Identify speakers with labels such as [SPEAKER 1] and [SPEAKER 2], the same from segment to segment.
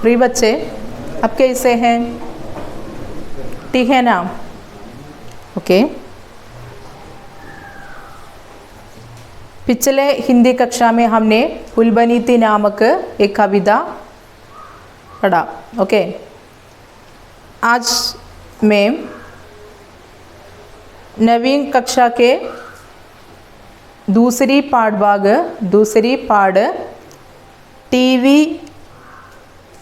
[SPEAKER 1] प्रिय बच्चे, अब कैसे हैं? ठीक है ना? ओके। पिछले हिंदी कक्षा में हमने फूलबनीती नामक एक कविता पढ़ा। ओके। आज मैं नवीन कक्षा के दूसरी पाठ टीवी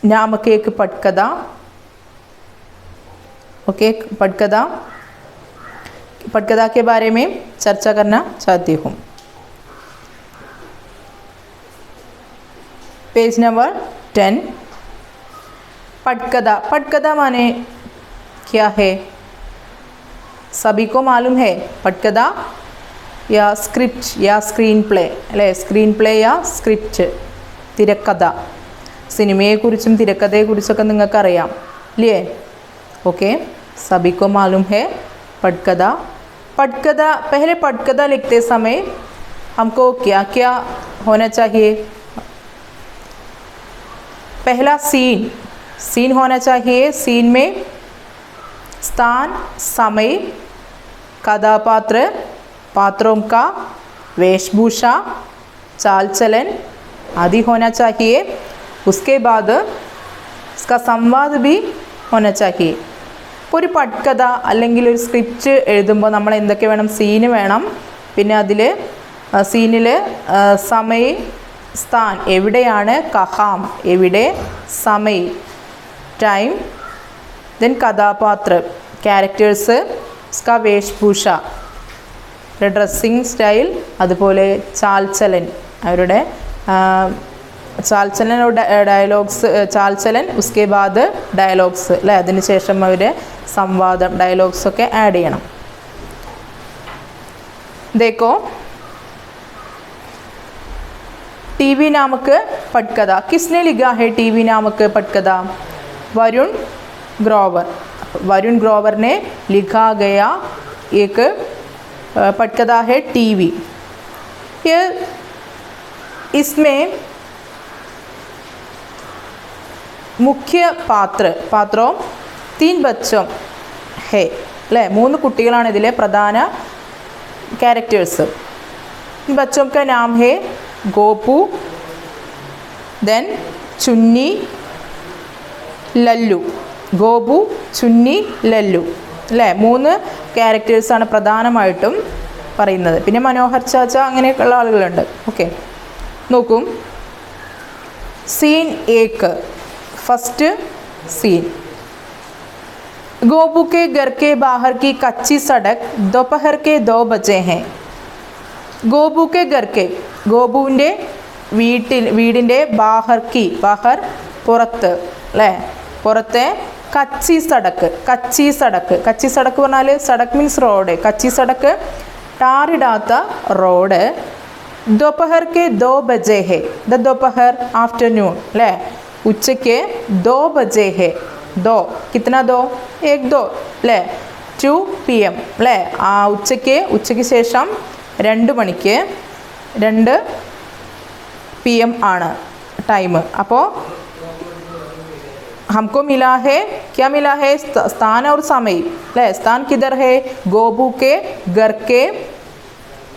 [SPEAKER 1] नामक एक पटकथा पटकथा के बारे में चर्चा करना चाहती हूँ। Page number 10। पटकथा माने क्या है? सभी को मालूम है। पटकथा या स्क्रिप्ट या स्क्रीन प्ले अല്ലേ? സ്ക്രീൻ പ്ലേ या സ്ക്രിപ്റ്റ്, തിരക്കഥ. സിനിമയെക്കുറിച്ചും തിരക്കഥയെക്കുറിച്ചൊക്കെ നിങ്ങൾക്ക് അറിയാം അല്ലേ? ओके, सभी को मालूम है पटकथा। पहले पटकथा लिखते समय हमको क्या क्या होना चाहिए? पहला सीन होना चाहिए। सीन में स्थान, समय, कथापात्र, पात्रों का वेशभूषा, चाल चलन आदि होना चाहिए। उसके बाद इसका संवाद भी होना चाहिए. ഇപ്പോൾ ഒരു പട്കഥ അല്ലെങ്കിൽ ഒരു സ്ക്രിപ്റ്റ് എഴുതുമ്പോൾ നമ്മൾ എന്തൊക്കെ വേണം? സീന് വേണം, പിന്നെ അതിൽ സീനിൽ സമയ, സ്ഥാൻ എവിടെയാണ്, കഹാം എവിടെ, സമയ ടൈം, ദെൻ കഥാപാത്ര ക്യാരക്ടേഴ്സ്, സ്കാ വേഷഭൂഷ ഡ്രസ്സിങ് സ്റ്റൈൽ, അതുപോലെ ചാൽചലൻ അവരുടെ ചാൽചലൻ ഡയലോഗ്സ്, ചാൽചലൻ ഉസ്കെ ബാദ് ഡയലോഗ്സ് അല്ലേ? അതിന് ശേഷം അവർ സംവാദം ഡയലോഗ്സൊക്കെ ആഡ് ചെയ്യണം. देखो टीवी नामक पटकथा किसने लिखा है? टीवी नामक पटकथा वरुण ग्रोवर ने लिखा गया एक पटकथा है टीवी. ये इसमें मुख्य पात्रों 3 बच्चों है अല്ലേ? 3 കുട്ടികളാണ് ഇതിലെ പ്രധാന कैरेक्टर्स. इन बच्चों का नाम है गोपू, देन चुन्नी, लल्लू. गोपू, ചുന്നി, ലല്ലു അല്ലേ? 3 ക്യാരക്ടേഴ്സാണ് പ്രധാനമായിട്ടും പറയുന്നത്. പിന്നെ മനോഹർ ചാച്ച അങ്ങനെയൊക്കെയുള്ള ആളുകളുണ്ട്. ഓക്കെ, നോക്കൂ. Scene 1, first scene. गोपू के घर के बाहर की कच्ची सड़क दोपहर के 2 बजे हैं. गोपू के घर के, ഗോപുവിൻ്റെ വീടിൻ്റെ ബാഹർ പുറത്ത് അല്ലേ? പുറത്തെ കച്ചി സടക്ക് പറഞ്ഞാൽ Sadak means road. കച്ചി Sadak ടാറിടാത്ത road. दोपहर के 2 बजे है. दोपहर आफ्टरनून अല്ലേ? ഉച്ചയ്ക്ക് 2 बजे है. 2 कितना 2? 1 2 അല്ലേ? 2 PM അല്ലേ? ആ ഉച്ചയ്ക്ക് ശേഷം 2 മണിക്ക് 2 PM ആണ് ടൈം. അപ്പോൾ हमको मिला है, क्या मिला है? स्थान और समय अല്ലേ? स्थान किधर है? गोपू के घर के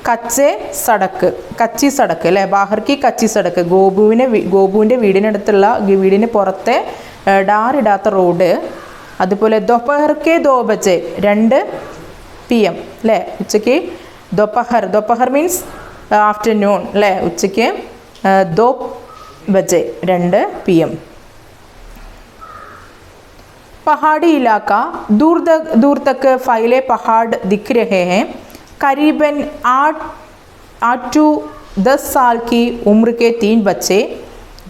[SPEAKER 1] കച്ചി സടക്ക് അല്ലേ? ബാഹർ കി കച്ചി സടക്ക്. ഗോപുവിൻ്റെ വീടിന് പുറത്തെ ടാറിടാത്ത റോഡ്. അതുപോലെ दोपहर के 2 बजे 2 PM അല്ലേ? ഉച്ചയ്ക്ക് दोपहर മീൻസ് ആഫ്റ്റർനൂൺ അല്ലേ? ഉച്ചയ്ക്ക് 2 बजे 2 PM. पहाड़ी इलाका, दूर तक फैले पहाड़ दिख रहे हैं. करीबन 8 to 10 साल की उम्र के 3 बच्चे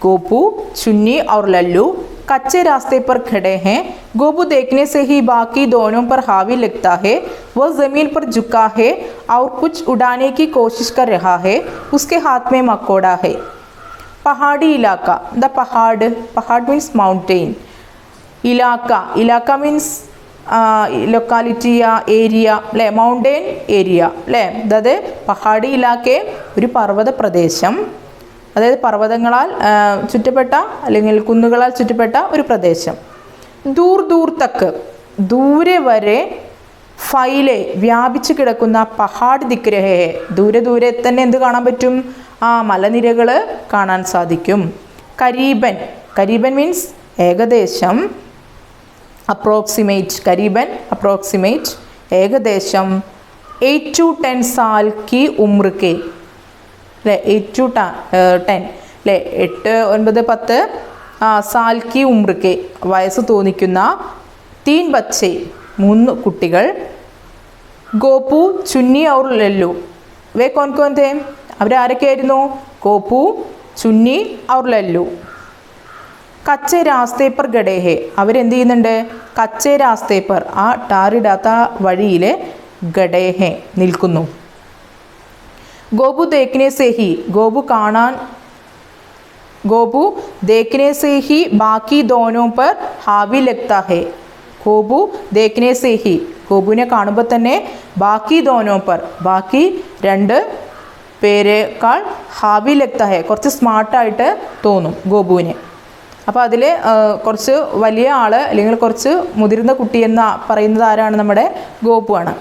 [SPEAKER 1] गोपू, चुन्नी और लल्लू कच्चे रास्ते पर खड़े हैं. गोपू देखने से ही बाकी दोनों पर हावी लगता है. वह ज़मीन पर झुका है और कुछ उड़ाने की कोशिश कर रहा है. उसके हाथ में मकोड़ा है. पहाड़ी इलाका, द पहाड़ मीन्स माउंटेन. इलाका मीन्स ലൊക്കാലിറ്റി ഏരിയ അല്ലേ? മൗണ്ടെയിൻ ഏരിയ അല്ലേ? അതായത് പഹാഡി ഇലാക്കെ ഒരു പർവ്വത പ്രദേശം. അതായത് പർവ്വതങ്ങളാൽ ചുറ്റപ്പെട്ട അല്ലെങ്കിൽ കുന്നുകളാൽ ചുറ്റപ്പെട്ട ഒരു പ്രദേശം. ദൂർ ദൂർ തക്ക്, ദൂരെ വരെ, ഫൈലെ വ്യാപിച്ചു കിടക്കുന്ന, പഹാഡ് ദിഖ് രഹേ ഹെ, ദൂരെ ദൂരെ തന്നെ എന്ത് കാണാൻ പറ്റും? മലനിരകൾ കാണാൻ സാധിക്കും. കരീബൻ, കരീബൻ മീൻസ് ഏകദേശം, അപ്രോക്സിമേറ്റ്, കരീബൻ അപ്രോക്സിമേറ്റ്, ഏകദേശം 8 to 10 Sal Ki Umrah K, അല്ലേ 8 to 10 അല്ലേ 8, 9, 10 സാൽ കി ഉമ്ര കെ, വയസ്സ് തോന്നിക്കുന്ന 3 ബച്ചെ, 3 കുട്ടികൾ. ഗോപു, ചുന്നി ഔർ ലല്ലു, വേ കോൻ കോൻ തേ, അവരാരൊക്കെയായിരുന്നു? ഗോപു, ചുന്നി ഔർ ലല്ലു. കച്ചേ രാസ്തേ പർ ഗഡേ ഹെ, അവരെന്ത് ചെയ്യുന്നുണ്ട്? കച്ചേ രാസ്തേ പർ, ആ ടാറിടാത്ത വഴിയിൽ ഗഡേ ഹെ, നിൽക്കുന്നു. ഗോപു ദേഖ്നെ സേ ഹി, ഗോപു കാണാൻ, ഗോപു ദേഖ്നെ സേ ഹി ബാക്കി ദോനോ പർ ഹാവി ലഗ്താ ഹെ, ഗോപു ദേഖ്നെ സേ ഹി, ഗോപുവിനെ കാണുമ്പോൾ തന്നെ ബാക്കി ദോനോ പർ, ബാക്കി 2 പേരെക്കാൾ ഹാവി ലഗ്താ ഹെ, കുറച്ച് സ്മാർട്ടായിട്ട് തോന്നും ഗോപുവിനെ. അപ്പോൾ അതിൽ കുറച്ച് വലിയ ആൾ അല്ലെങ്കിൽ കുറച്ച് മുതിർന്ന കുട്ടി എന്ന് പറയുന്നത് ആരാണ്? നമ്മുടെ ഗോപുവാണ്.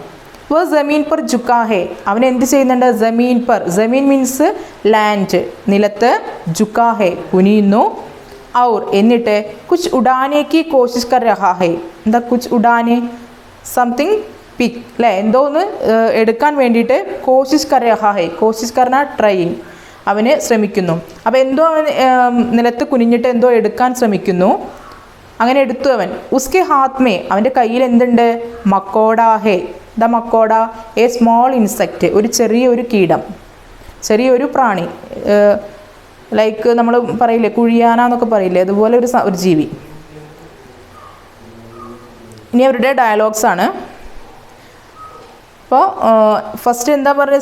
[SPEAKER 1] വ ജമീൻ പർ ജുക്കാ ഹെ, അവൻ എന്ത് ചെയ്യുന്നുണ്ട്? ജമീൻ പർ, ജമീൻ മീൻസ് ലാൻഡ്, നിലത്ത്, ജുക്കാ ഹെ കുനിയുന്നു. ഔർ എന്നിട്ട് കുച്ച് ഉഡാനേക്ക് കോശിഷ് കർ രഹാ ഹെ, എന്താ കുച്ച് ഉഡാനെ? സംതിങ് പിക്ക് അല്ലേ, എന്തോ ഒന്ന് എടുക്കാൻ വേണ്ടിയിട്ട് കോശിഷ് കർ രഹാ ഹെ, കോശിഷ് കർന ട്രൈയിങ്, അവന് ശ്രമിക്കുന്നു. അപ്പോൾ എന്തോ അവൻ നിലത്ത് കുനിഞ്ഞിട്ട് എന്തോ എടുക്കാൻ ശ്രമിക്കുന്നു. അങ്ങനെ എടുത്തു അവൻ. ഉസ്കെ ഹാത്മേ, അവൻ്റെ കയ്യിൽ എന്തുണ്ട്? മക്കോഡ ഹേ, ദ മക്കോഡ, എ സ്മോൾ ഇൻസെക്റ്റ്, ഒരു ചെറിയൊരു കീടം, ചെറിയൊരു പ്രാണി, ലൈക്ക് നമ്മൾ പറയില്ലേ കുഴിയാന എന്നൊക്കെ പറയില്ലേ, അതുപോലെ ഒരു ജീവി. ഇനി അവരുടെ ഡയലോഗ്സ് ആണ്. അപ്പോൾ ഫസ്റ്റ് എന്താ പറയുക?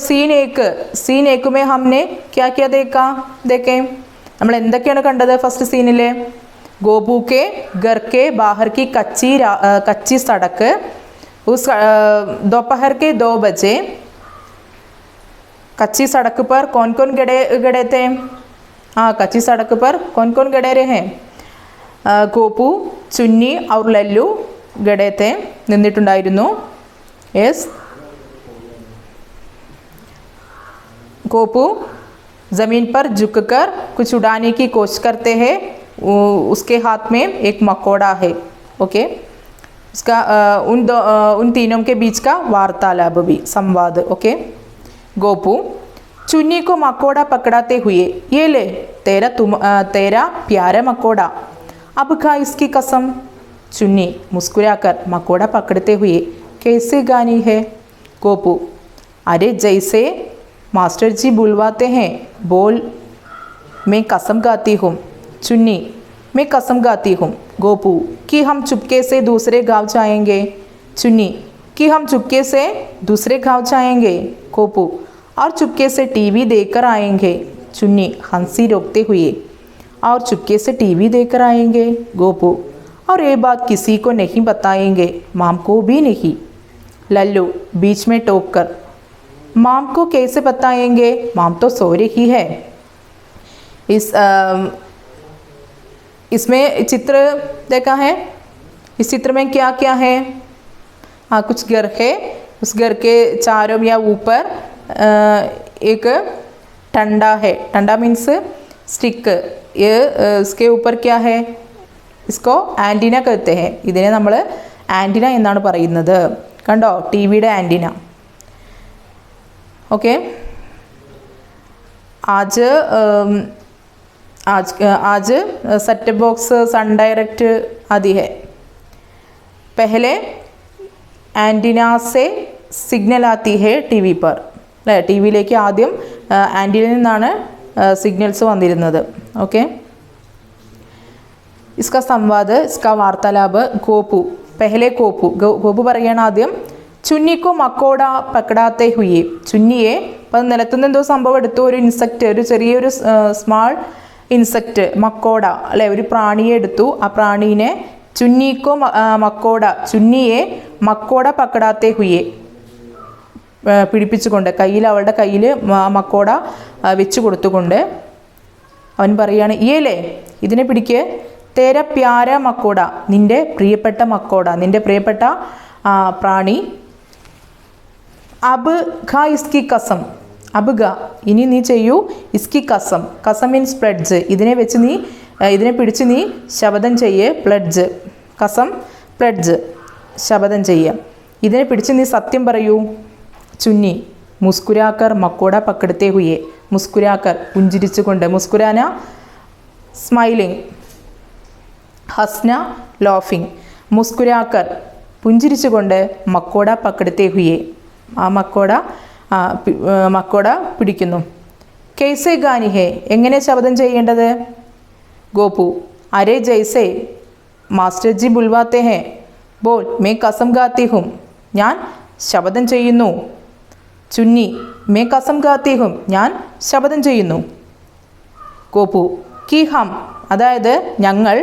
[SPEAKER 1] സീൻ ഏക്കുമേ ഹംനെ ക്യാ ക്യാ ദേക്കേ, നമ്മൾ എന്തൊക്കെയാണ് കണ്ടത് ഫസ്റ്റ് സീനിൽ? ഗോപു കെ ഘർ കെ ബാഹർ കി കച്ചി സടക്ക്, ഉസ് दोपहर के 2 बजे कच्ची सड़क पर कौन कौन गड़े थे? कच्ची सड़क पर कौन कौन गड़े रहे? गोपू, चुन्नी और लल्लू गड़े थे, നിന്നിട്ടുണ്ടായിരുന്നു. യെസ്. गोपू ज़मीन पर झुककर कुछ उड़ाने की कोशिश करते हैं, उसके हाथ में एक मकोड़ा है. ओके, उसका उन तीनों के बीच का वार्तालाप भी, संवाद. ओके. गोपू, चुन्नी को मकोड़ा पकड़ाते हुए, ये ले तेरा प्यारा मकोड़ा, अब खा इसकी कसम. चुन्नी मुस्कुराकर मकोड़ा पकड़ते हुए, कैसे गानी है? गोपू, अरे जैसे मास्टर जी बुलवाते हैं, बोल. मैं कसम गाती हूँ. चुन्नी, मैं कसम गाती हूँ. गोपू, कि हम चुपके से दूसरे गांव जाएंगे. चुन्नी, कि हम चुपके से दूसरे गांव जाएंगे. गोपू, और चुपके से टीवी देखकर आएंगे. चुन्नी हंसी रोकते हुए, और चुपके से टीवी देखकर आएंगे. गोपू, और ये बात किसी को नहीं बताएंगे, माम को भी नहीं. लल्लू बीच में टोक कर, माम को कैसे बताएंगे, माम तो सो रही है. इसमें चित्र देखा है. इस चित्र में क्या क्या है? कुछ घर है, उस घर के चारों या ऊपर एक टंडा है. Tanda means stick. ये इसके ऊपर क्या है? इसको ആൻറ്റിന कहते हैं. ഇതിനെ നമ്മൾ ആൻറ്റിന എന്നാണ് പറയുന്നത്. കണ്ടോ, ടി വിയുടെ ആൻറ്റിന. ओके. आज सेट बॉक्स सन डायरेक्ट आदि है. पहले एंटीना से सिग्नल आती है टीवी पर. അല്ലേ, ടി വിയിലേക്ക് ആദ്യം ആൻറ്റിനയിൽ നിന്നാണ് സിഗ്നൽസ് വന്നിരുന്നത്. ഓക്കെ. इसका संवाद, इसका वार्तालाप. गोपू, पहले गोपू പറയുകയാണ് ആദ്യം. ചുന്നിക്കോ മക്കോട പക്കടാത്തെ ഹുയെ, ചുന്നിയെ, അപ്പം നിലത്തുനിന്ന് എന്തോ സംഭവം എടുത്തു, ഒരു ഇൻസെക്റ്റ്, ഒരു ചെറിയൊരു സ്മാൾ ഇൻസെക്റ്റ്, മക്കോട അല്ലെ, ഒരു പ്രാണിയെ എടുത്തു. ആ പ്രാണീനെ ചുന്നിക്കോ മക്കോട, ചുന്നിയെ മക്കോട പക്കടാത്തെ ഹുയെ, പിടിപ്പിച്ചുകൊണ്ട്, അവളുടെ കയ്യിൽ മക്കോട വെച്ച് കൊടുത്തുകൊണ്ട്. അവൻ പറയാണ് ഏലേ ഇതിനെ പിടിക്ക്, തേര പ്യാര മക്കോട നിൻ്റെ പ്രിയപ്പെട്ട മക്കോട, നിൻ്റെ പ്രിയപ്പെട്ട പ്രാണി, അബ് ഖ ഇസ്കി കസം, അബ് ഖ ഇനി നീ ചെയ്യൂ, ഇസ്കി കസം, കസം മീൻസ് പ്ലഡ്ജ്, ഇതിനെ പിടിച്ച് നീ ശപഥം ചെയ്യേ, പ്ലഡ്ജ് കസം പ്ലഡ്ജ് ശപഥം ചെയ്യുക, ഇതിനെ പിടിച്ച് നീ സത്യം പറയൂ. ചുന്നി മുസ്കുരാക്കർ മക്കോട പക്കെടുത്തേ ഹുയെ, മുസ്കുരാക്കർ പുഞ്ചിരിച്ചുകൊണ്ട്, മുസ്കുരാന സ്മൈലിംഗ്, ഹസ്ന ലോഫിംഗ്, മുസ്കുരാക്കർ പുഞ്ചിരിച്ചുകൊണ്ട് മക്കോട പക്കെടുത്തേ ഹുയെ ആ മക്കോട പിടിക്കുന്നു. കെയ്സെ ഗാനി ഹേ എങ്ങനെ ശബ്ദം ചെയ്യേണ്ടത്? ഗോപു അരേ ജയ്സെ മാസ്റ്റർ ജി ബുൽവാത്തെ ഹേ ബോൾ മേ കസം ഗാത്തി ഹും ഞാൻ ശബ്ദം ചെയ്യുന്നു. ചുന്നി മേ കസം ഗാത്തി ഹും ഞാൻ ശബ്ദം ചെയ്യുന്നു. ഗോപു കി ഹം അതായത് ഞങ്ങൾ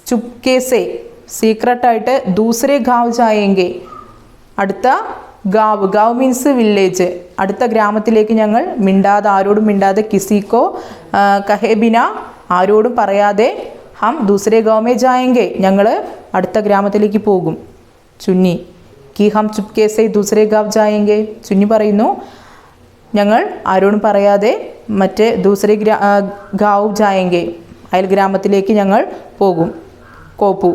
[SPEAKER 1] ചുപ്കേസെ സീക്രട്ടായിട്ട് ദൂസരെ ഗാവ് ജായേങ്കെ അടുത്ത ഗാവ് മീൻസ് വില്ലേജ്, അടുത്ത ഗ്രാമത്തിലേക്ക് ഞങ്ങൾ മിണ്ടാതെ, ആരോടും മിണ്ടാതെ, കിസിക്കോ കഹേബിന ആരോടും പറയാതെ, ഹം ദൂസരെ ഗാവ് മേ ജായേങ്കെ ഞങ്ങൾ അടുത്ത ഗ്രാമത്തിലേക്ക് പോകും. ചുന്നി കി ഹം ചുപ്കേസെ ദൂസരെ ഗാവ് ജായേങ്കെ ചുന്നി പറയുന്നു ഞങ്ങൾ ആരോടും പറയാതെ മറ്റേ ദൂസരെ ഗാവ് ജായേങ്കെ അയൽ ഗ്രാമത്തിലേക്ക് ഞങ്ങൾ പോകും. കോപ്പു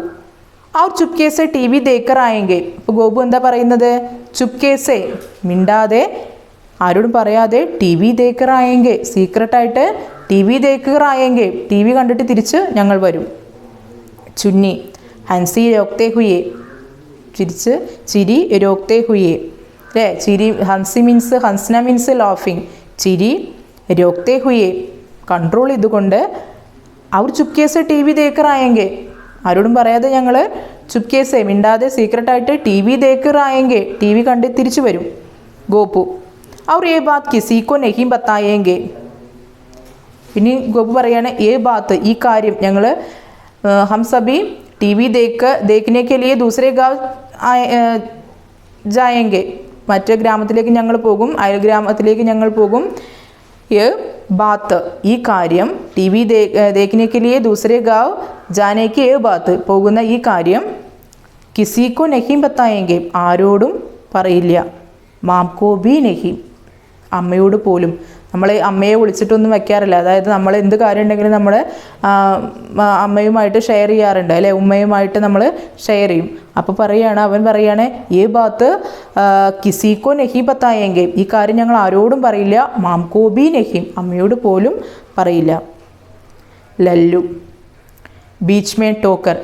[SPEAKER 1] അവർ ചുപ്കേസെ ടി വി ദേക്കർ ആയെങ്കിൽ, ഇപ്പോൾ ഗോപു എന്താ പറയുന്നത്? ചുപ്കേസെ മിണ്ടാതെ ആരോടും പറയാതെ ടി വി ദേക്കർ ആയെങ്കിൽ, സീക്രട്ടായിട്ട് ടി വി ദേക്കർ ആയെങ്കിൽ ടി വി കണ്ടിട്ട് തിരിച്ച് ഞങ്ങൾ വരും. ചുന്നി ഹൻസി രോക്തേ ഹുയെ ചിരി രോക്തേ ഹുയെ അല്ലേ, ചിരി ഹൻസി മീൻസ് ഹൻസ്ന മീൻസ് ലോഫിങ്, ചിരി രോക്തേ ഹുയെ കൺട്രോൾ ചെയ്തുകൊണ്ട്, അവർ ചുപ്കേസെ ടി വി ദേക്കർ ആയെങ്കിൽ ആരോടും പറയാതെ ഞങ്ങൾ ചുപ്കേസെ മിണ്ടാതെ സീക്രട്ടായിട്ട് ടി വി ദേക്കർ ആയെങ്കിൽ ടി വി കണ്ട് തിരിച്ചു വരും. ഗോപു അവർ ഏ ബാത്ത് കിസിക്കോ നെഹിം ബത്തായെങ്കിൽ, ഇനി ഗോപു പറയാണ് ഏ ബാത്ത് ഈ കാര്യം ഞങ്ങൾ ഹം സബി ടി വി ദേഖ്നെ കെ ലിയെ ദൂസരെ ഗാവ് ജായെങ്കിൽ മറ്റേ ഗ്രാമത്തിലേക്ക് ഞങ്ങൾ പോകും, അയൽ ഗ്രാമത്തിലേക്ക് ഞങ്ങൾ പോകും. യേ ബാത്ത് ഈ കാര്യം ടി വി ദേഖ്നെ കെ ലിയെ ദൂസരെ ഗാവ് ജാനേക്ക് ഏ ബാത്ത് പോകുന്ന ഈ കാര്യം കിസിക്കോ നെഹിം ബത്തായെങ്കിൽ ആരോടും പറയില്ല. മാംകോ ബി നെഹിം അമ്മയോട് പോലും. നമ്മൾ അമ്മയെ വിളിച്ചിട്ടൊന്നും വെക്കാറില്ല, അതായത് നമ്മൾ എന്ത് കാര്യം ഉണ്ടെങ്കിലും നമ്മൾ അമ്മയുമായിട്ട് ഷെയർ ചെയ്യാറുണ്ട് അല്ലേ, ഉമ്മയുമായിട്ട് നമ്മൾ ഷെയർ ചെയ്യും. അപ്പോൾ അവൻ പറയാണ് ഏ ബാത്ത് കിസിക്കോ നെഹി ബത്തായെങ്കിൽ ഈ കാര്യം ഞങ്ങൾ ആരോടും പറയില്ല. മാംകോ ബി നെഹിം അമ്മയോട് പോലും പറയില്ല. ലല്ലു ബീച്ച് മേ ടോക്കർ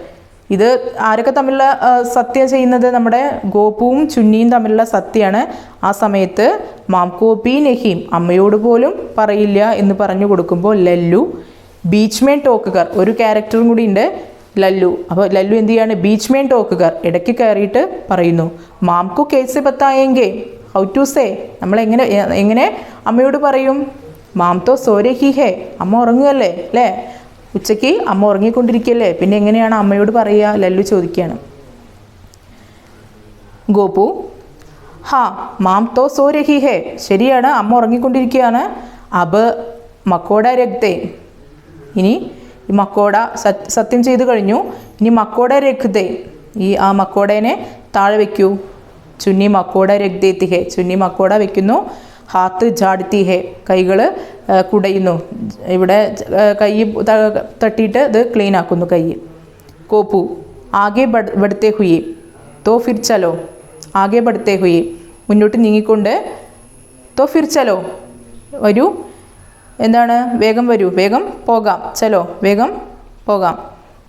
[SPEAKER 1] ഇത് ആരൊക്കെ തമ്മിലുള്ള സത്യം ചെയ്യുന്നത്? നമ്മുടെ ഗോപുവും ചുന്നിയും തമ്മിലുള്ള സത്യമാണ്. ആ സമയത്ത് മാംകോ ബി നെഹിം അമ്മയോട് പോലും പറയില്ല എന്ന് പറഞ്ഞു കൊടുക്കുമ്പോൾ ലല്ലു ബീച്ച് മേൻ ടോക്കുകാർ ഒരു ക്യാരക്ടറും കൂടി ഉണ്ട് ലല്ലു. അപ്പോൾ ലല്ലു എന്ത് ചെയ്യാണ്? ബീച്ച് മേൻ ടോക്കുകാർ ഇടയ്ക്ക് കയറിയിട്ട് പറയുന്നു. മാംകോ കേസ് ബത്തായെങ്കെ ഹൗ ടു സേ നമ്മൾ എങ്ങനെ അമ്മയോട് പറയും? മാം തോ സോരെ ഹി ഹേ അമ്മ ഉറങ്ങുകയല്ലേ അല്ലേ, ഉച്ചയ്ക്ക് അമ്മ ഉറങ്ങിക്കൊണ്ടിരിക്കുകയല്ലേ, പിന്നെ എങ്ങനെയാണ് അമ്മയോട് പറയുക? ലല്ലു ചോദിക്കുകയാണ്. ഗോപു ഹാ മാം തോ സോ രഹി ഹേ ശരിയാണ് അമ്മ ഉറങ്ങിക്കൊണ്ടിരിക്കുകയാണ്. അബ് മക്കോട രക്തേ ഇനി ഈ മക്കോട സത്യം ചെയ്തു കഴിഞ്ഞു, ഇനി മക്കോട രക്തേ ഈ ആ മക്കോടേനെ താഴെ വയ്ക്കൂ. ചുന്നി മക്കോട രക്തേത്തി ഹേ ചുന്നി മക്കോട വയ്ക്കുന്നു. ഹാത്ത് ജാഡ്ത്തി ഹേ കൈകൾ കുടയുന്നു, ഇവിടെ കൈ തട്ടിയിട്ട് ഇത് ക്ലീൻ ആക്കുന്നു കൈ. കോപ്പു ആകെ ബഡ്ത്തെ ഹുയെ തോ ഫിർ ചലോ ആകെ ബഡ്ത്തെ ഹുയെ മുന്നോട്ട് നീങ്ങിക്കൊണ്ട് തോ ഫിർ ചലോ വരൂ എന്താണ് വേഗം വരൂ വേഗം പോകാം ചലോ വേഗം പോകാം.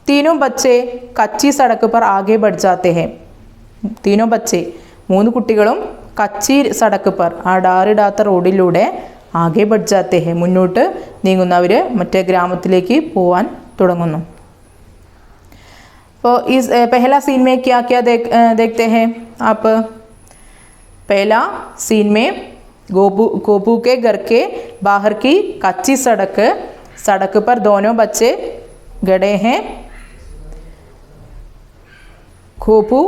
[SPEAKER 1] തീനോ ബച്ചേ കച്ചി സടക്ക് പർ ആകെ ബഡ് ജാത്തെ ഹേ തീനോ ബച്ചേ മൂന്ന് കുട്ടികളും കച്ചി സടക്ക് പർ ആ ഡാറിടാത്ത റോഡിലൂടെ ആകെ ബഡ് ജാത്തെ ഹേ മുന്നോട്ട് നീങ്ങുന്നവർ മറ്റേ ഗ്രാമത്തിലേക്ക് പോവാൻ തുടങ്ങുന്നു. तो इस पहला सीन में क्या क्या देखते हैं आप? पहला सीन में गोपू के घर के बाहर की कच्ची सड़क पर दोनों बच्चे गड़े हैं. गोपू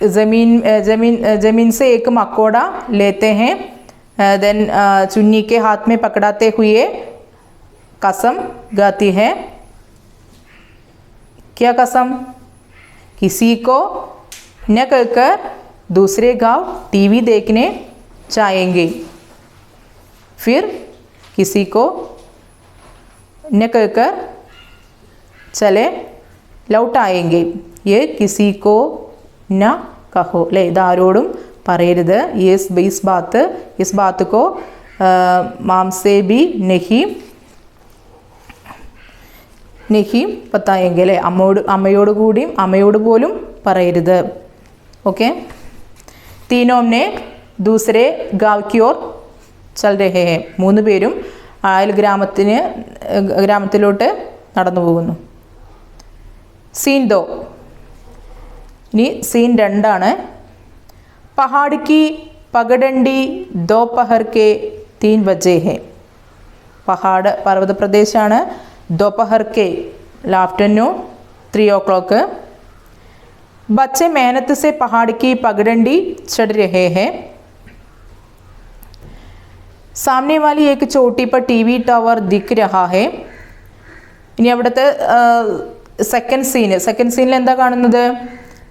[SPEAKER 1] ज़मीन से एक मकोड़ा लेते हैं, देन चुन्नी के हाथ में पकड़ाते हुए कसम गाती है. क्या कसम? किसी को न कहकर दूसरे गांव टीवी देखने जाएंगे. फिर किसी को न कहकर चले लौट आएंगे. ये किसी को न कहो ले इതാരോടും പറയരുത്. इस बात को माम से भी नहीं बताएंगे അല്ലേ. അമ്മയോട് കൂടിയും അമ്മയോട് പോലും പറയരുത്. ഓക്കെ. तीनों ने दूसरे गांव की ओर चल रहे हैं. 3 പേരും അയൽ ഗ്രാമത്തിലോട്ട് നടന്നു പോകുന്നു. सीन 2. ഇനി सीन 2 ആണ്. पहाड़ की पगडंडी दोपहर के 3 बजे है. पहाड़ पर्वत प्रदेशाണ്. दोपहर के आफ्टरनून 3 o'clock. बच्चे मेहनत से पहाड़ की पगडंडी चढ़ रहे हैं. सामने वाली एक चोटी पर टीवी टावर दिख रहा है. ഇനി അവിടുത്തെ സെക്കൻഡ് സീനിൽ എന്താ കാണുന്നത്?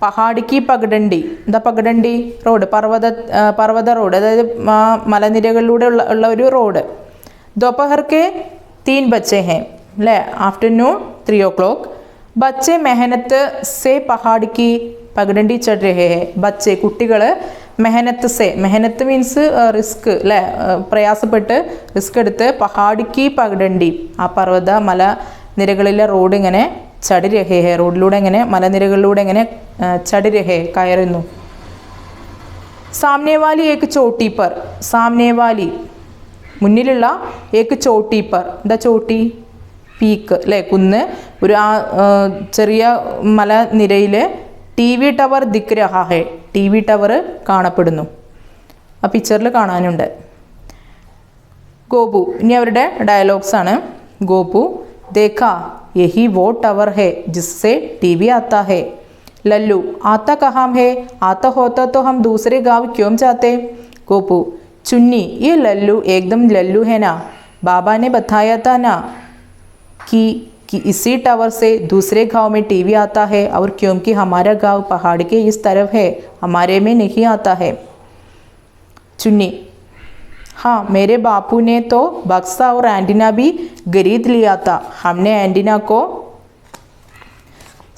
[SPEAKER 1] പഹാടിക്ക് പഗഡണ്ടി. എന്താ പഗഡണ്ടി? റോഡ്, പർവ്വത റോഡ്, അതായത് മലനിരകളിലൂടെ ഉള്ള ഒരു റോഡ്. ദോപഹർക്ക് 3 बजे हैं അല്ലേ. Afternoon 3 o'clock. बच्चे मेहनत से पहाड़ की पगडंडी चढ़ रहे हैं. बच्चे കുട്ടികൾ മെഹനത്ത് മീൻസ് റിസ്ക് അല്ലേ, പ്രയാസപ്പെട്ട് റിസ്ക് എടുത്ത് പഹാടിക്ക് പഗഡണ്ടി ആ പർവ്വത മല നിരകളിലെ റോഡ് ഇങ്ങനെ ചടി രഹേ ഹേ, റോഡിലൂടെ ഇങ്ങനെ മലനിരകളിലൂടെ ഇങ്ങനെ ചടി രഹേ കയറുന്നു. സാമനെ വാലി ഏക്ക് ചോട്ടി പർ, സാമനെ വാലി മുന്നിലുള്ള ഏക്ക് ചോട്ടി പർ. എന്താ ചോട്ടി? പീക്ക് അല്ലേ, കുന്ന്. ഒരു ചെറിയ മലനിരയിൽ ടി.വി. ടവർ ദിഖ് രഹാ ഹേ, ടി.വി. ടവർ കാണപ്പെടുന്നു. ആ പിക്ചറിൽ കാണാനുണ്ട്. ഗോപു, ഇനി അവരുടെ ഡയലോഗ്സ് ആണ്. ഗോപു, ദേഖാ യഹി വോ ടവർ ഹേ ജിസ്സെ ടി.വി. ആത്താ ഹേ. लल्लू, आता कहाँ है? आता होता तो हम दूसरे गांव क्यों जाते? गोपू, चुन्नी, ये लल्लू एकदम लल्लू है ना. बाबा ने बताया था ना कि इसी टावर से दूसरे गांव में टीवी आता है, और क्योंकि हमारा गांव पहाड़ के इस तरफ है, हमारे में नहीं आता है. चुन्नी, हाँ, मेरे बापू ने तो बक्सा और एंटीना भी खरीद लिया था. हमने एंटीना को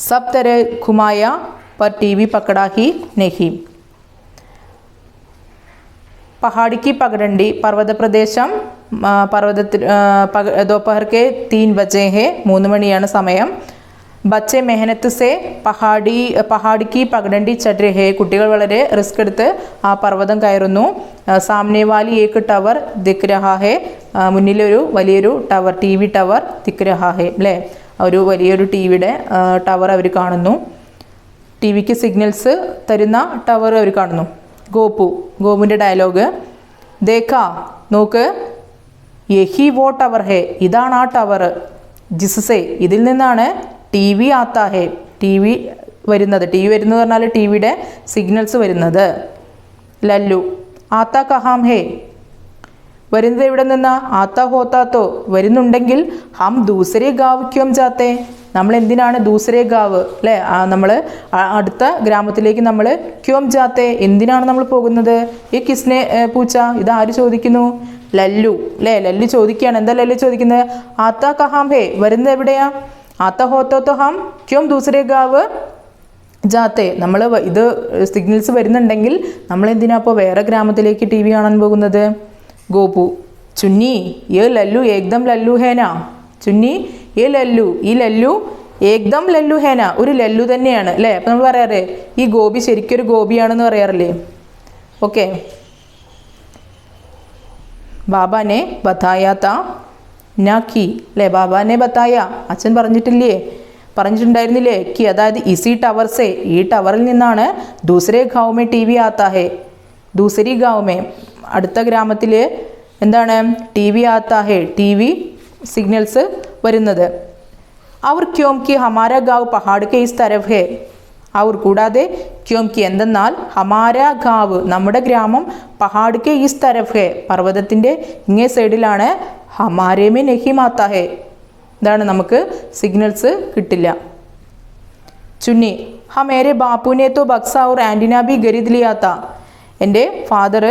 [SPEAKER 1] सब तरह घुमाया पर टीवी पकड़ा ही नहीं. पहाड़ की पगडंडी पर्वत प्रदेशം दोपहर के 3 बजे है, 3 മണിയാണ് സമയം. ബच्चे मेहनत से पहाड़ की पगडंडी चढ़ रहे हैं. കുട്ടികൾ വളരെ റിസ്ക് എടുത്ത് ആ പർവ്വതം കയറുന്നു. സാമനെ വാലി ഏക്ക് ടവർ ദിഖ് രഹാ ഹേ, മുന്നിലൊരു വലിയൊരു ടവർ, ടി.വി. ടവർ ദിഖ് രഹാ ഹേ അല്ലേ, ഒരു വലിയൊരു ടി.വിയുടെ ടവർ അവർ കാണുന്നു. ടി.വിക്ക് സിഗ്നൽസ് തരുന്ന ടവർ അവർ കാണുന്നു. ഗോപുവിൻ്റെ ഡയലോഗ്, ദേഖാ നോക്ക്, യഹി വോ ടവർ ഹേ, ഇതാണ് ആ ടവർ, ജിസ്സെ ഇതിൽ നിന്നാണ് ടി.വി. ആത്താ ഹേ, ടി.വി. വരുന്നത്. ടി.വി. വരുന്നത് പറഞ്ഞാൽ ടി.വിയുടെ സിഗ്നൽസ് വരുന്നത്. ലല്ലു, ആത്താ കഹാം ഹേ, വരുന്നത് എവിടെ നിന്നാ? ആത്താ ഹോത്താത്തോ, വരുന്നുണ്ടെങ്കിൽ ഹം ദൂസരെ ഗാവ് ക്യോം ജാത്തെ, നമ്മൾ എന്തിനാണ് ദൂസരെ ഗാവ് അല്ലേ, നമ്മൾ അടുത്ത ഗ്രാമത്തിലേക്ക് നമ്മൾ ക്യോം ജാത്തെ, എന്തിനാണ് നമ്മൾ പോകുന്നത്? ഈ കിസ്നെ പൂച്ച, ഇതാര് ചോദിക്കുന്നു? ലല്ലു അല്ലേ, ലല്ലു ചോദിക്കുകയാണ്. എന്താ ലല്ലു ചോദിക്കുന്നത്? ആത്താ കഹാം ഹേ, വരുന്നത് എവിടെയാ? ആത്താ ഹോത്താത്തോ ഹം ക്യോം ദൂസരെ ഗാവ് ജാത്തെ, നമ്മൾ ഇത് സിഗ്നൽസ് വരുന്നുണ്ടെങ്കിൽ നമ്മൾ എന്തിനാ അപ്പോൾ വേറെ ഗ്രാമത്തിലേക്ക് ടി.വി. കാണാൻ പോകുന്നത്? ഗോപു, ചുന്നി, ये लल्लू एकदम लल्लू है ना. ചുന്നി, ഈ ലല്ലു ഏകദം ലല്ലു ഹേന, ഒരു ലല്ലു തന്നെയാണ് അല്ലേ. അപ്പം നമ്മൾ പറയാറേ ഈ ഗോപി ശരിക്കൊരു ഗോപിയാണെന്ന് പറയാറില്ലേ. ഓക്കെ. ബാബാനെ ബത്തായാത്ത നാക്കി അല്ലേ, ബാബാനെ ബത്തായ, അച്ഛൻ പറഞ്ഞിട്ടുണ്ടായിരുന്നില്ലേ കി, അതായത് ഇസി ടവർസേ, ഈ ടവറിൽ നിന്നാണ് ദൂസരെ ഗാവുമേ ടി.വി. ആത്താ ഹേ, ദൂസരി ഗാവുമേ അടുത്ത ഗ്രാമത്തിൽ എന്താണ് ടി.വി. ആത്താ ഹേ, ടി.വി. സിഗ്നൽസ് വരുന്നത്. അവർ ക്യോംകി ഹമാര ഗാവ് പഹാഡ് കെ ഇസ് തരഫ് ഹേ, അവർ കൂടാതെ ക്യോംകി എന്തെന്നാൽ ഹമാര ഗാവ് നമ്മുടെ ഗ്രാമം പഹാഡ് കെ ഇസ് തരഫ് ഹേ, പർവ്വതത്തിൻ്റെ ഇങ്ങേ സൈഡിലാണ്. ഹമാരെ മേ നഹീം ആത്താ ഹേ. ഇതാണ് നമുക്ക് സിഗ്നൽസ് കിട്ടില്ല. ചുന്നി हाँ मेरे बापू ने तो बक्सा और एंटीना भी खरीद लिया था. എൻ്റെ ഫാദർ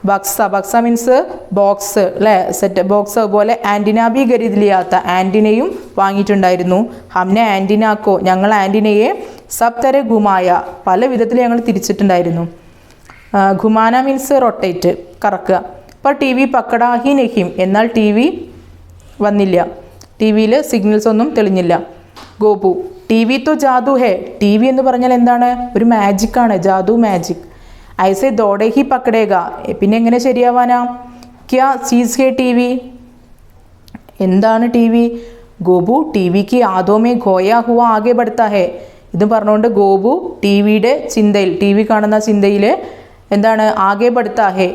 [SPEAKER 1] ബക്സ മീൻസ് ബോക്സ് അല്ലേ, സെറ്റ് ബോക്സ്. അതുപോലെ ആൻറ്റിന ബി ഖരീദ് ലിയാത്ത, ആൻറ്റിനയും വാങ്ങിയിട്ടുണ്ടായിരുന്നു. ഹംനെ ആൻറ്റിനാക്കോ, ഞങ്ങൾ ആൻറ്റിനയെ സബ് തരെ ഘുമായ, പല വിധത്തിൽ ഞങ്ങൾ തിരിച്ചിട്ടുണ്ടായിരുന്നു. ഘുമാന മീൻസ് റൊട്ടേറ്റ്, കറക്കുക. അപ്പോൾ ടി വി പക്കടാഹി നഹീം, എന്നാൽ ടി വി വന്നില്ല, ടി വിയിൽ സിഗ്നൽസ് ഒന്നും തെളിഞ്ഞില്ല. ഗോപു ടി വി തോ ജാദു ഹേ, ടി വി എന്ന് പറഞ്ഞാൽ എന്താണ്, ഒരു മാജിക്കാണ്, ജാദു മാജിക്. ഐസെ ദോടെ ഹി പക്കടേക, പിന്നെ എങ്ങനെ ശരിയാവാനാ. ക്യാ ചീസ് ഹേ ടി വി, എന്താണ് ടി വി. ഗോപു ടി വിക്ക് ആദോമേ ഖോയ ഹുവ ആകെ ബഡ്താ ഹേ, ഇത് പറഞ്ഞുകൊണ്ട് ഗോപു ടി വിയുടെ ചിന്തയിൽ, ടി വി കാണുന്ന ചിന്തയിൽ എന്താണ് ആകെ ബഡ്താ ഹേ.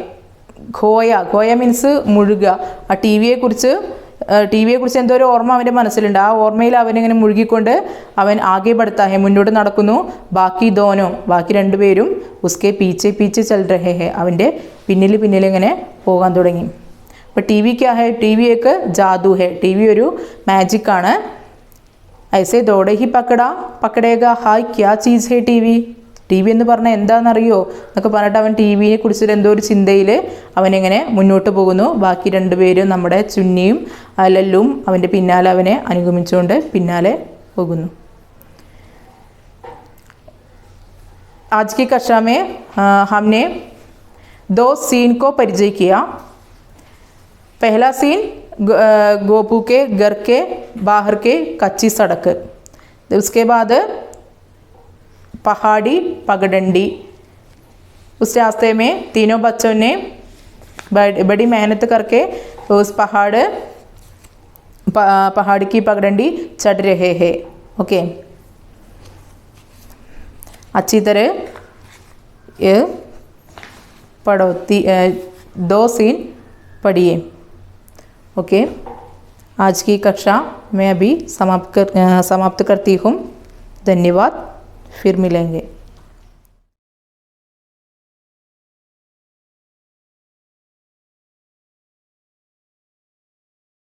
[SPEAKER 1] ഖോയ മീൻസ് മുഴുക. ആ ടി വിയെക്കുറിച്ച് എന്തോ ഒരു ഓർമ്മ അവൻ്റെ മനസ്സിലുണ്ട്. ആ ഓർമ്മയിൽ അവനിങ്ങനെ മുഴുകിക്കൊണ്ട് അവൻ ആകെ ബഡ്താ ഹേ, മുന്നോട്ട് നടക്കുന്നു. ബാക്കി ദോനോ, ബാക്കി രണ്ടുപേരും ഉസ്കെ പീച്ചെ ചൽ രഹേ ഹേ, അവൻ്റെ പിന്നിൽ ഇങ്ങനെ പോകാൻ തുടങ്ങി. അപ്പോൾ ടി വി ക്യാ ഹേ, ടി വി ഏക്ക് ജാദു ഹേ, ടി വി ഒരു മാജിക്കാണ്. ഐസെ ദോടെ ഹി പക്കടേക ഹായ് ക്യാ ചീസ് ഹേ ടി വി, ടി വി എന്ന് പറഞ്ഞാൽ എന്താണെന്നറിയോ എന്നൊക്കെ പറഞ്ഞിട്ട് അവൻ ടി വിയെ കുറിച്ചിട്ട് എന്തോ ഒരു ചിന്തയിൽ അവനിങ്ങനെ മുന്നോട്ട് പോകുന്നു. ബാക്കി രണ്ടുപേരും നമ്മുടെ ചുന്നിയും ലല്ലും അവൻ്റെ പിന്നാലെ അവനെ അനുഗമിച്ചുകൊണ്ട് പിന്നാലെ പോകുന്നു. आज की कक्षा में हमने 2 सीन को परिचय किया. पहला सीन गोपू के घर के बाहर के कच्ची सड़क, उसके बाद पहाड़ी पगडंडी. उस रास्ते में तीनों बच्चों ने बड़ी मेहनत करके उस पहाड़ की पगडंडी चढ़ रहे हैं. ओके, अच्छी तरह ये पढ़ो. 2 सीन पढ़िए. ओके, आज की कक्षा मैं अभी समाप्त करती हूँ. धन्यवाद, फिर मिलेंगे.